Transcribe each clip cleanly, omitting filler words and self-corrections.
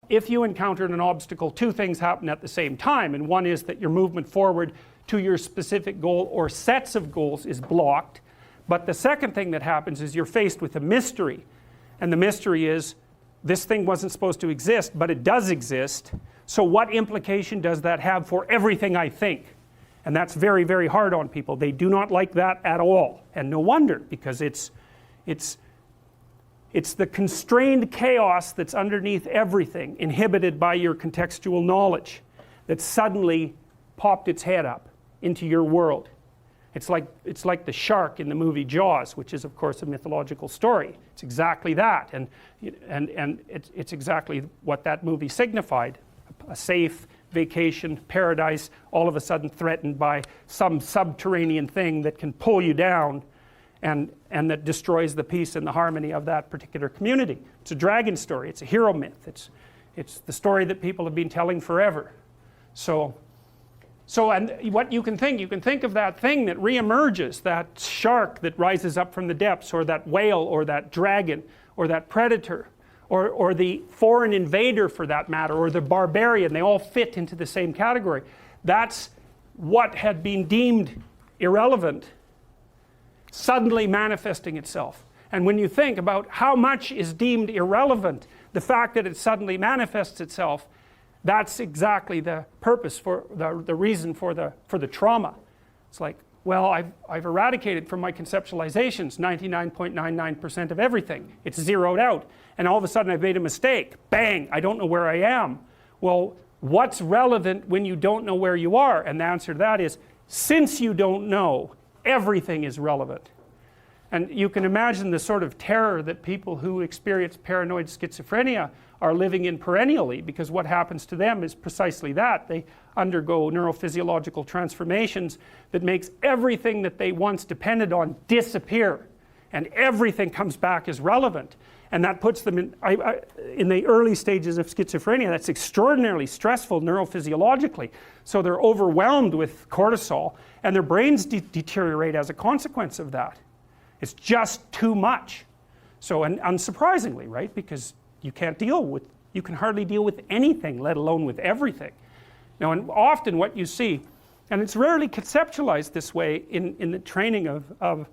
if you encountered an obstacle, two things happen at the same time, and one is that your movement forward to your specific goal or sets of goals is blocked. But the second thing that happens is you're faced with a mystery, and the mystery is this thing wasn't supposed to exist, but it does exist. So what implication does that have for everything I think? And that's very, very hard on people. They do not like that at all, and no wonder, because it's the constrained chaos that's underneath everything, inhibited by your contextual knowledge, that suddenly popped its head up into your world. It's like the shark in the movie Jaws, which is of course a mythological story. It's exactly that, and it's exactly what that movie signified. A safe vacation paradise, all of a sudden threatened by some subterranean thing that can pull you down and that destroys the peace and the harmony of that particular community. It's a dragon story, it's a hero myth, it's the story that people have been telling forever. So and what you can think of that thing that reemerges, that shark that rises up from the depths, or that whale, or that dragon, or that predator, or the foreign invader for that matter, or the barbarian. They all fit into the same category. That's what had been deemed irrelevant suddenly manifesting itself. And when you think about how much is deemed irrelevant, the fact that it suddenly manifests itself, that's exactly the purpose, for the reason for the trauma. It's like, well, I've eradicated from my conceptualizations 99.99% of everything. It's zeroed out, and all of a sudden I've made a mistake. Bang, I don't know where I am. Well, what's relevant when you don't know where you are? And the answer to that is, since you don't know, everything is relevant. And you can imagine the sort of terror that people who experience paranoid schizophrenia are living in perennially, because what happens to them is precisely that. They undergo neurophysiological transformations that makes everything that they once depended on disappear, and everything comes back as relevant. And that puts them in the early stages of schizophrenia. That's extraordinarily stressful neurophysiologically. So they're overwhelmed with cortisol, and their brains deteriorate as a consequence of that. It's just too much. So, and unsurprisingly, right, because you can hardly deal with anything, let alone with everything. Now, and often what you see, and it's rarely conceptualized this way in the training of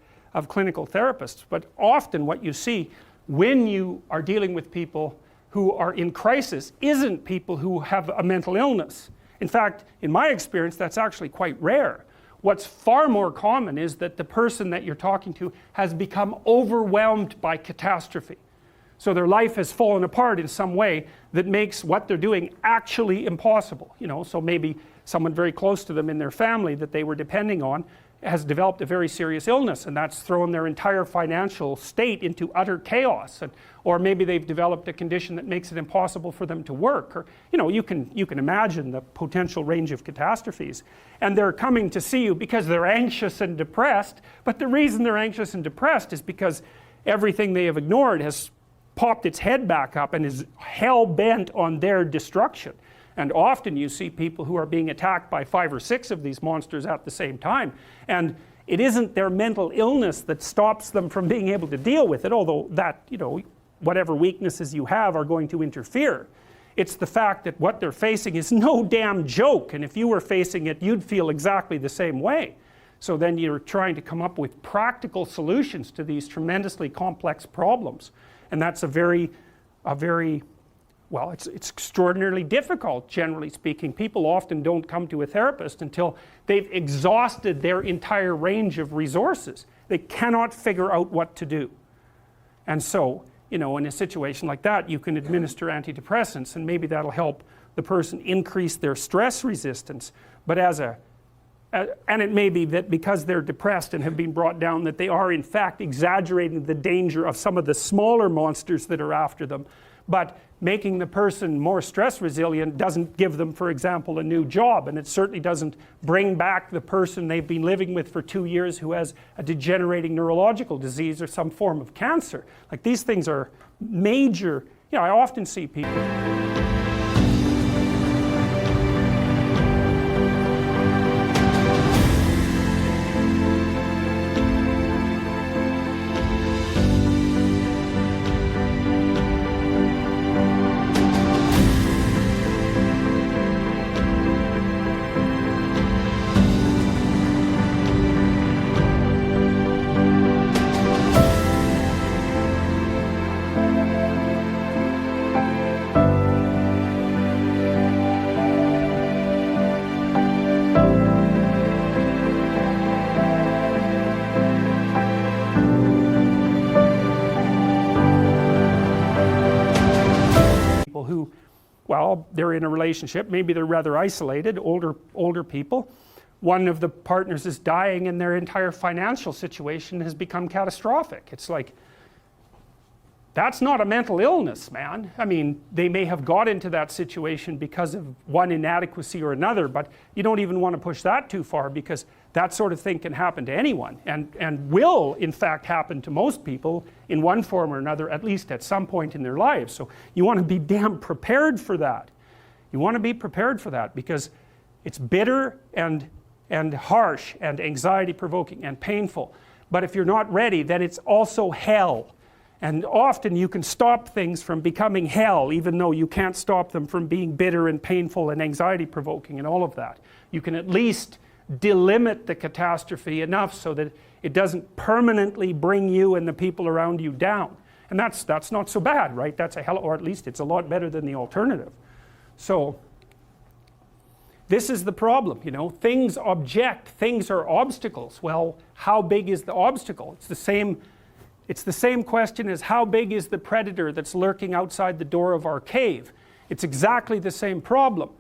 clinical therapists, but often what you see when you are dealing with people who are in crisis isn't people who have a mental illness. In fact, in my experience, that's actually quite rare. What's far more common is that the person that you're talking to has become overwhelmed by catastrophe. So their life has fallen apart in some way that makes what they're doing actually impossible. You know, so maybe someone very close to them in their family that they were depending on has developed a very serious illness, and that's thrown their entire financial state into utter chaos. Or maybe they've developed a condition that makes it impossible for them to work. Or, you know, you can imagine the potential range of catastrophes. And they're coming to see you because they're anxious and depressed, but the reason they're anxious and depressed is because everything they have ignored has popped its head back up and is hell-bent on their destruction. And often you see people who are being attacked by 5 or 6 of these monsters at the same time. And it isn't their mental illness that stops them from being able to deal with it, although that, you know, whatever weaknesses you have are going to interfere. It's the fact that what they're facing is no damn joke, and if you were facing it, you'd feel exactly the same way. So then you're trying to come up with practical solutions to these tremendously complex problems. And that's well, it's extraordinarily difficult, generally speaking. People often don't come to a therapist until they've exhausted their entire range of resources. They cannot figure out what to do. And so, you know, in a situation like that, you can administer antidepressants, and maybe that'll help the person increase their stress resistance. But and it may be that because they're depressed and have been brought down, that they are in fact exaggerating the danger of some of the smaller monsters that are after them. But making the person more stress resilient doesn't give them, for example, a new job, and it certainly doesn't bring back the person they've been living with for 2 years who has a degenerating neurological disease or some form of cancer. Like, these things are major. You know, I often see people Well, they're in a relationship, maybe they're rather isolated, older people. One of the partners is dying and their entire financial situation has become catastrophic. It's like, that's not a mental illness, man. I mean, they may have got into that situation because of one inadequacy or another, but you don't even want to push that too far, because that sort of thing can happen to anyone, and will in fact happen to most people in one form or another, at least at some point in their lives. So you want to be damn prepared for that. You want to be prepared for that, because it's bitter and harsh and anxiety provoking and painful. But if you're not ready, then it's also hell. And often you can stop things from becoming hell, even though you can't stop them from being bitter and painful and anxiety provoking and all of that. You can at least delimit the catastrophe enough so that it doesn't permanently bring you and the people around you down. And that's not so bad, right? That's a hell, or at least it's a lot better than the alternative. So this is the problem, you know. Things object, things are obstacles. Well, how big is the obstacle? It's the same question as how big is the predator that's lurking outside the door of our cave. It's exactly the same problem,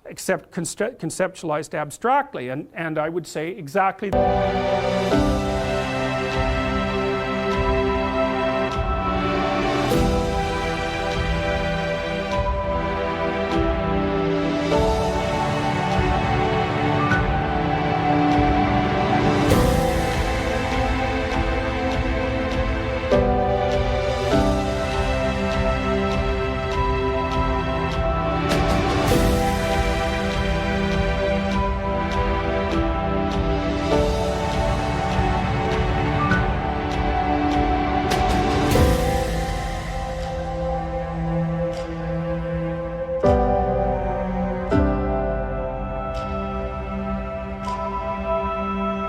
except conceptualized abstractly, and I would say exactly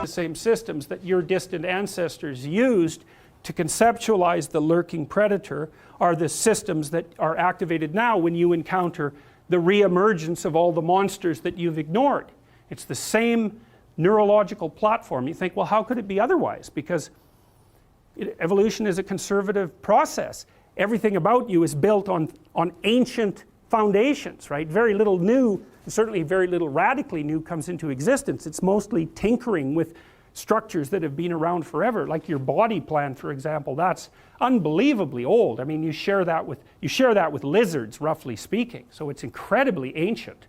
same systems that your distant ancestors used to conceptualize the lurking predator are the systems that are activated now when you encounter the re-emergence of all the monsters that you've ignored. It's the same neurological platform. You think, well, how could it be otherwise? Because evolution is a conservative process. Everything about you is built on ancient foundations, right? Very little new, certainly very little radically new comes into existence. It's mostly tinkering with structures that have been around forever, like your body plan, for example. That's unbelievably old. I mean, you share that with lizards, roughly speaking. So it's incredibly ancient.